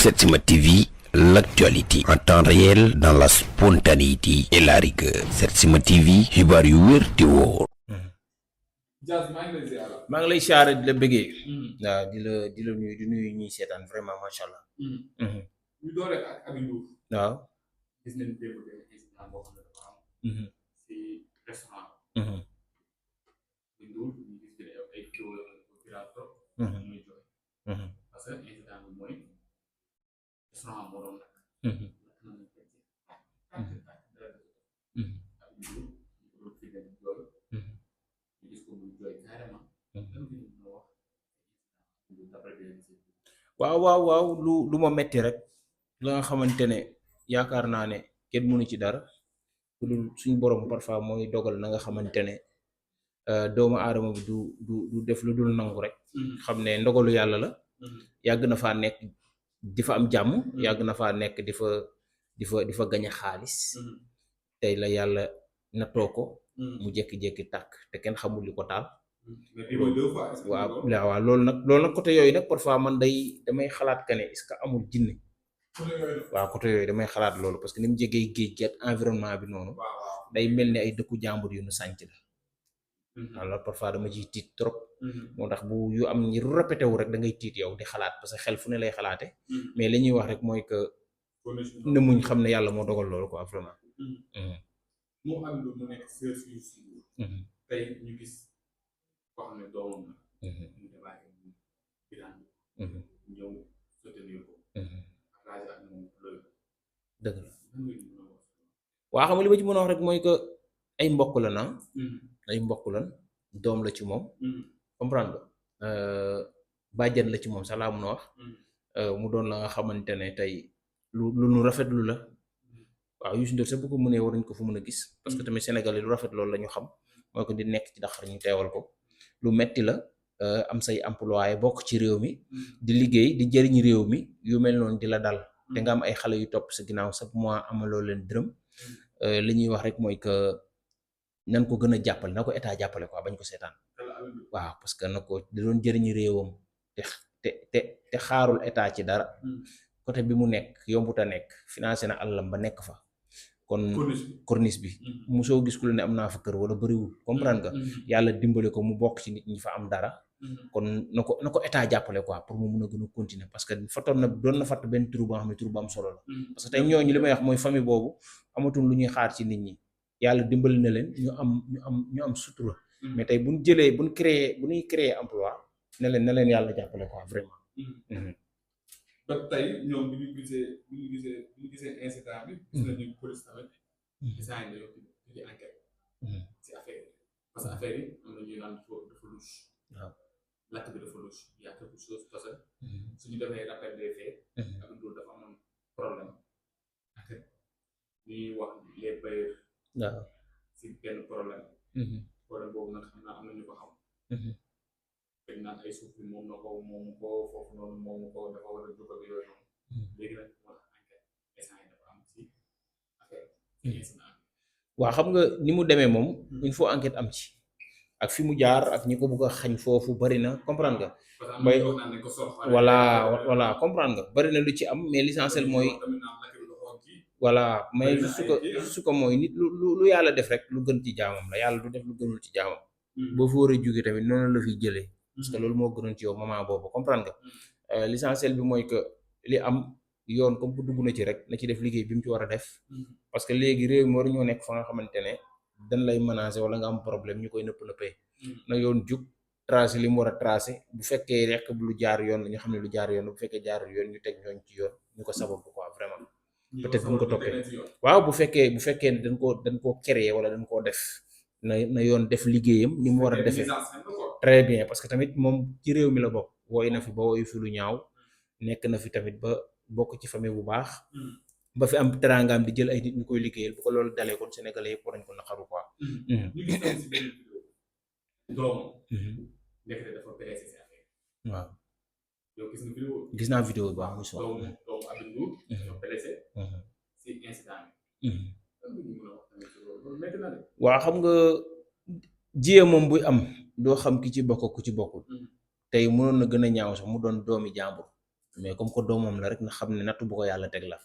Setsima TV, l'actualité en temps réel dans la spontanéité et la rigueur. Setsima TV, xibaar yu wér te wóor. maa ngi lay siyaare di la bëggee. waaw di la nuyu di nuyu ñuy seetaan vraiment macha allah. ñu doore ak Aby Ndour. waaw. gis nañ démb benn incident boo xam ne dafa am. si restaurant. Aby Ndour ñu gis ne ay vidéo yoo xam ne ko viral trop. muy jooy. parce que incident bi mooy restaurant moo doon lakk. Aby Ndour ñu doon fi dem jooy. ñu gis ko muy jooy carrément. waaw lu ma metti rek la nga xamante ne yaakaar naa ne kenn mënu ci dara ku dul suñ borom parfois mooy dogal na nga xamante ne doomu aadama bi du def lu dul nangu rek xam ne ndogalu yàlla la. yàgg na faa nekk di fa am jàmm, yàgg na faa nekk di fa gañe xaalis. tey la yàlla nattoo ko mu jékki-jékki tàkk te kenn xamul li ko taal. waaw loolu nag côté yooyu nag parfois man damay xalaat que ne est-ce que amul jinne. waaw côté yooyu damay xalaat loolu parce que ni mu jegee géej gi ak environnement bi noonu day mel ni ay dëkku jàmbur yu nu sànc la. alors parfois dama ciy tiit trop. moo tax bu yu am ñi répété wu rek da ngay tiit yow di xalaat parce que xel fu ne lay xalaate mais li ñuy wax rek mooy que ne muñ xam ne yàlla moo dogal loolu quoi vraiment. moom Aby Ndour mu nekk sœur si tey ñu gis koo xam ne doomam la. ñu débarqué mu Birane ñëw soutenir ko. engagé ak moom loolu. dëgg la waa xam nga li ma ci mën a wax rek mooy que ay mbokk la na ay mbokk lan doom la ci moom. comprendre nga bàjjan la ci moom sax laa mën a wax. mu doon la nga xamante ne tey lu nu rafetlu la. waaw Youssou Ndour sax bu ko mënee war nañ ko fu mën a gis parce que tamit Sénégal yi lu rafet loolu la ñu xam mooy ko di nekk ci Dakar ñu teewal ko lu metti la am say employé bokk ci réew mi di liggéey di jëriñ réew mi yu mel noonu di la dal te nga am ay xale yu topp sa ginnaaw chaque mois amaloo leen dërëm. li ñuy wax rek mooy que nan ko gën a jàppale na ko état jàppale quoi bañ ko seetaan. waaw parce que na ko da doon jëriñ réewam te xaarul état ci dara. côté bi mu nekk yombut a nekk financé na àllam ba nekk fa. kon corniche bi mosoo gis ku la ne am naa fa kër wala bëriwul comprendre nga yàlla dimbale ko mu bokk ci nit ñi fa am dara. kon na ko état jàppale quoi pour mu mun a gën a continuer parce que doon na fatt benn tur boo xam ne tur bu am solo la. parce que tey ñooñu li may wax mooy famille boobu amatul lu ñuy xaar ci nit ñi yàlla dimbali na leen ñu am sutura. mais tey bu ñuy créer emploi ne leen yàlla jàppale quoi vraiment. ba tey ñoom bu ñu gisee incident bi. gis nañu police tamit. instant yii dañoo di enquête. si affaire yi parce que affaire yi am na ñuy naan dafa louche. waaw lakk bi dafa louche y a quelque chose parce que suñu defee rappel des faits. Aby Ndour dafa amoon problème ak ñuy wax les bailleurs. waaw si benn problème. problème boobu nag xam naa am na ñu ko xam. dañ naan ay suuf bi moom ko foofu noonu moom ko dafa war a jóg ak yooyu noonu. léegi nag moo tax enquête instant yi dafa am si affaire waaw xam nga ni mu demee moom il faut enquête am ci ak fi mu jaar ak ñi ko bëgg a xañ foofu bari na comprendre nga. voilà comprendre nga bari na lu ci am mais l'essentiel mooy. voilà mais juste que mooy nit lu yàlla def rek lu gën ci jaamam la yàlla du def lu gënul ci jaamam. boo fa war a jóge tamit noonu la fiy jëlee. parce que loolu moo gënoon ci yow moment boobu comprendre nga. l'essentiel bi mooy que li am yoon comme bu dugg na ci rek na ci def liggéey bi mu ci war a def. parce que léegi réew mi war ñoo nekk fa nga xamante ne dañ lay menacer wala nga am problème ñu koy nëppee. na yoon jug tracé li mu war a tracé bu fekkee rek lu jaar yoon la ñu xam ne lu jaar yoon bu fekkee jaarul yoon ñu teg ñooñ ci yoon ñu ko sabab quoi vraiment. peut-être bu ñu ko toppee waaw bu fekkee ne dañ koo créer wala dañ koo def na yoon def liggéeyam ni mu war a defee. très bien parce que tamit moom ci réew mi la bokk wooy na fi ba wooyu fi lu ñaaw nekk na fi tamit ba bokk ci famille bu baax ba fi am teraangaam di jël ay nit ñu koy liggéeyal bu ko loolu dalee kon Sénégalais yëpp war nañ ko naqaru quoi. ñu gis nañ si benn vidéo doomam nekk dafa blessé si affaire. waaw yow gis nga vidéo. gis naa vidéo bu baax muy so doomu Aby Ndour dafa blessé si incident bi. waaw xam nga jiyee moom buy am doo xam ki ci bokk ku ci bokkul tey mënoon na gën a ñaaw sax mu doon doomi jàmbur mais comme que doomam la rek na xam ne nattu bu ko yàlla teg la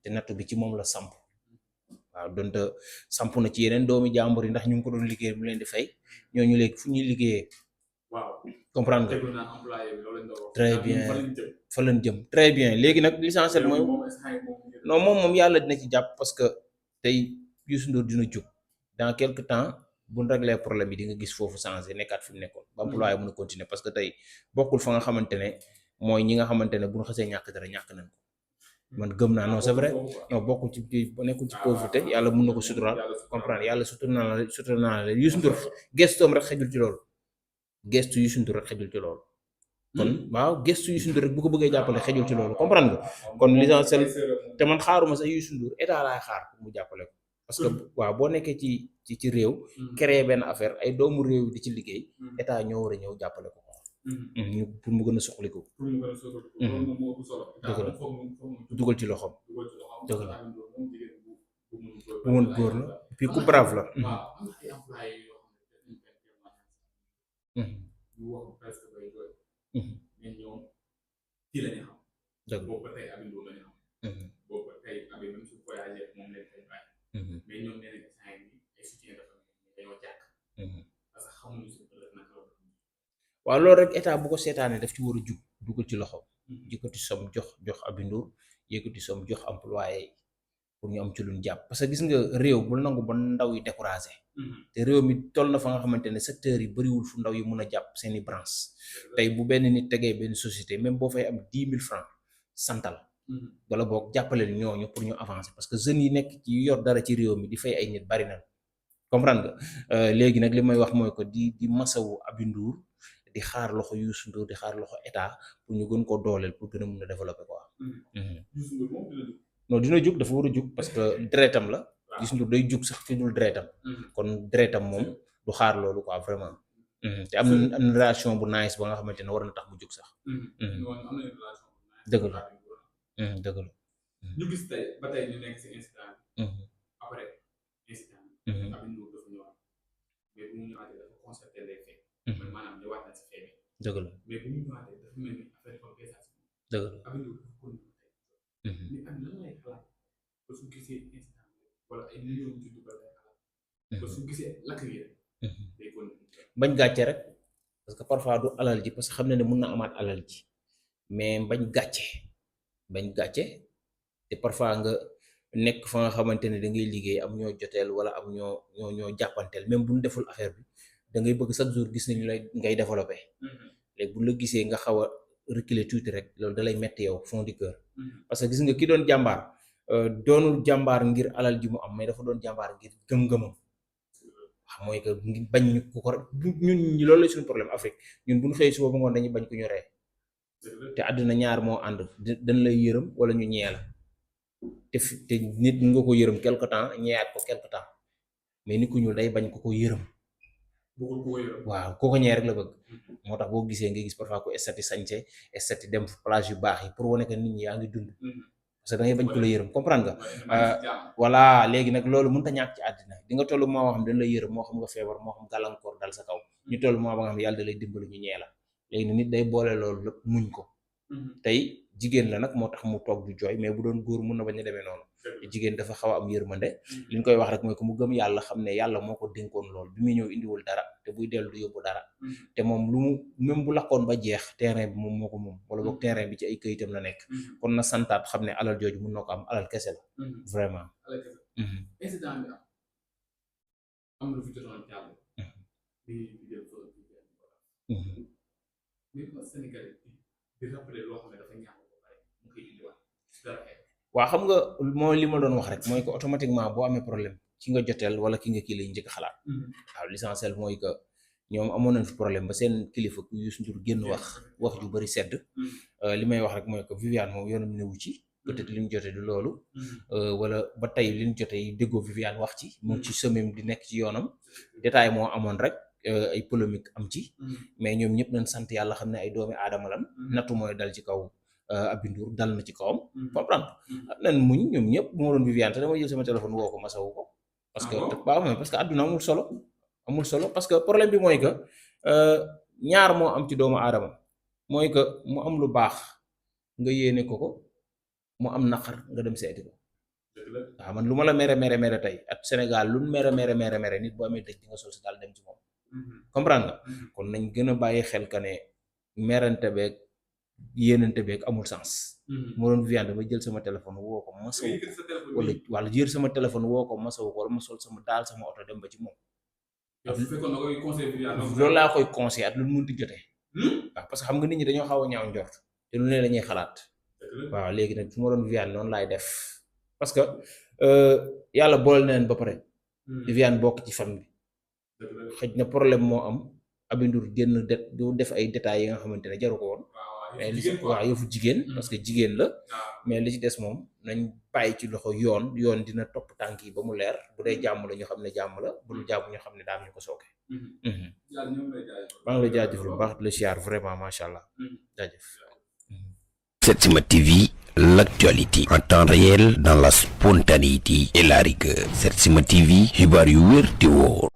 te nattu bi ci moom la samp waaw donte samp na ci yeneen doomi jàmbur yi ndax ñu ngi ko doon liggéey mu leen di fay ñooñu léegi fu ñuy liggéeyee waaw comprendre nga déglu naa employé bi loolu lañ doon wax. très Ñoom bien fan lañ jëm. fa lañ jëm très bien léegi nag l'essentiel mooy moom instant yii moom non moom yàlla dina ci jàpp parce que tey Youssou Ndour dina jóg dans quelque temps bu ñu réglé problème yi di nga gis foofu changé nekkaat fi mu nekkoon ba employé mën a continuer parce que tey bokkul fa nga xamante ne mooy ñi nga xamante ne bu ñu xasee ñàkk dara ñàkk nañ ko man gëm naa non c'est vrai non bokkul ci nekkul ci pauvreté yàlla mën na ko suturaal comprendre yàlla suturaal la Youssou Ndour gestoom rek xejul ci loolu gestu Youssou Ndour rek xejul ci loolu kon waaw gestu Youssou Ndour rek bu ko bëggee jàppale xejul ci loolu comprendre nga kon l'essentiel te man xaaruma sax Youssou Ndour état laay xaar pour mu jàppale ko parce que waaw boo nekkee ci réew créer benn affaire ay doomu réew di ci liggéey état ñoo war a ñëw jàppale ko ñu pour mu gën a suqaliku dëgg la dugal ci loxoom dëgg la bu mën góor la puis ku brave la dëgg la boobu ba tey Aby Ndour la ñu xam. boobu ba tey Aby même su voyagé moom lañ koy bàyyi. mais ñoom nee nañ instant yii ay soutien de famille dañoo jàkk. parce que xamuñu suñu ëllëg naka la. waaw loolu rek état bu ko seetaanee daf ci war a jug dugal ci loxo. yëkkati som jox Aby Ndour yëkkati som jox employé yi pour ñu am ci luñ jàpp parce que gis nga réew bul nangu ba ndaw yi découragé. te réew mi toll na fa nga xamante ne secteurs yi bariwul fu ndaw yi mun a jàpp seeni branche tey bu benn nit tegee benn société même boo fay am 10 000 francs santal wala boog jàppaleel ñooñu pour ñu avancer parce que jeunes yi nekk ci yor dara ci réew mi di fay ay nit bari na comprendre nga léegi nag li may wax mooy ko di masawu Aby Ndour di xaar loxo Youssou Ndour di xaar loxo état pour ñu gën ko dooleel pour gën a mun a développer quoi. non dina jug dafa war a jug parce que deretam la. Youssou Ndour day jug sax fi dul deretam kon deretam moom du xaar loolu quoi vraiment te am na relation bu nice ba nga xamante ne war na tax mu jug sax dëgg la dëgg la ñu gis tey ba tey ñu nekk si incident bi après incident bi Aby Ndour dafa ñëwaat mais bu mu ñëwaatee dafa constaté les faits mooy maanaam ñëwaat na si fait bi dëgg la mais bu mu ñëwaatee dafa mel ni affaire comme ça dëgg la Aby Ndour dafa ko tey mais am lan lay xalaat ba su gisee incident wala ay millions ci dugal lay xalaat ba su gisee lakk yi rek day ko bañ gàcce rek parce que parfois du alal ji parce que xam na ne mun na amaat alal ji mais bañ gàcce te parfois nga nekk fa nga xamante ne da ngay liggéey am ñoo joteel wala am ñoo jàppanteel même bu ñu deful affaire bi da ngay bëgg chaque jour gis nañu lay ngay développé léegi bu la gisee nga xaw a reculer tuuti rek loolu da lay metti yow fond du cœur parce que gis nga ki doon jàmbaar doonul jàmbaar ngir alal ji mu am mais dafa doon jàmbaar ngir gëm-gëmam wax mooy que bañ ñu ku ko ñun loolu la suñu problème Afrique ñun bu ñu xëy suba ba ngoon dañuy bañ ku ñu ree te àdduna ñaar moo ànd dañ lay yërëm wala ñu ñee la te nit nga ko yërëm quelque temps ñeeyaat ko quelque temps mais nit ku ñuul day bañ ko ko yërëm waaw koo ko ñee rek la bëgg moo tax boo gisee nga gis parfois ko estati sañse estati dem plage yu baax yi pour wane que nit ñi yaa ngi dund parce que da ngay bañ ko la yërëm comprendre nga voilà léegi nag loolu mënut a ñàkk ci àddina di nga toll moo xam dañ lay yërëm moo xam nga feebar moo xam gàllankoor dal sa kaw ñu toll moo ba nga xam yàlla da lay dimbali ñu ñee la léegi nit day boole loolu lépp muñ ko tey jigéen la nag moo tax mu toog du jooy mais bu doon góor mun na bañ a demee noonu te jigéen dafa xaw a am yërmande li ñu koy wax rek mooy ko mu gëm yàlla xam ne yàlla moo ko dénkoon lool bi muy ñëw indiwul dara te buy dellu du yóbbu dara te moom lu mu même bu lakkoon ba jeex terrain bi moom moo ko moom wala boog terrain bi ci ay këyitam la nekk kon na santaat xam ne alal jooju mun na ko am alal kese la vraiment incident bi am lu fi jotoon jàll bi jël Sénégalais di rappeler loo xam ne dafa ñaaw ba pare mu koy indiwaat waaw xam nga mooy li ma doon wax rek mooy que automatiquement boo amee problème ki nga joteel wala ki nga kii lay njëkk xalaat waaw l'essentiel mooy que ñoom amoon nañ fi problème ba seen kilifa ku Youssou Ndour génn wax ju bari sedd li may wax rek mooy que Viviane moom yoonam newu ci peut-être li ñu jote du loolu wala ba tey li ñu jote yi déggoo Viviane wax ci mu ci semaine di nekk ci yoonam détail moo amoon rek ay polémique am ci mais ñoom ñëpp nañ sant yàlla xam ne ay doomi aadama lan nattu mooy dal ci kaw Aby Ndour dal na ci kawam comprendre nan muñ ñoom ñëpp bu ma doon Viviane te dama jël sama téléphone woo ko masawu ko parce que waaw mooy parce que àdduna amul solo parce que problème bi mooy que ñaar moo am ci doomu aadama mooy que mu am lu baax nga yéene ko mu am naqar nga dem seeti ko dëgg la. waaw man lu ma la mere tey at Sénégal lu mere nit boo amee dëj di nga sol si daal dem ci moom comprendre nga kon nañ gën a bàyyi xel ka ne merante beeg yéenante beeg amul sens moo doon viande ba jël sama téléphone woo ko masaw yëkkati sa téléphone wala jël sama téléphone woo ko masaw ko wala ma sol sama daal sama oto dem ba ci moom yow su fekkoon da koy conseil bi loolu laa koy conseillé at lu mu munti jotee waaw parce que xam nga nit ñi dañoo xaw a ñaaw njort te lu ne lañuy xalaat waaw léegi nag su ma doon viande noonu laay def parce que yàlla boole na leen ba pare viande bokk ci famille bi xëj na problème moo am Aby Ndour génn du def ay détails yi nga xamante ne jaru ko woon mais li waaw yëfu jigéen parce que jigéen la mais li ci des moom nañ bàyyi ci loxo yoon dina topp tànk yi ba mu leer bu dee jàmm la ñu xam ne jàmm la bu dul jàmm ñu xam ne daam ñu ko sooke maa ngi lay jaajëfal bu baax di la siyaar vraiment macha allah jaajëf Setsima TV, l'actualité en temps réel dans la spontanéité et la rigueur. Setsima TV, xibaar yu wér te wóor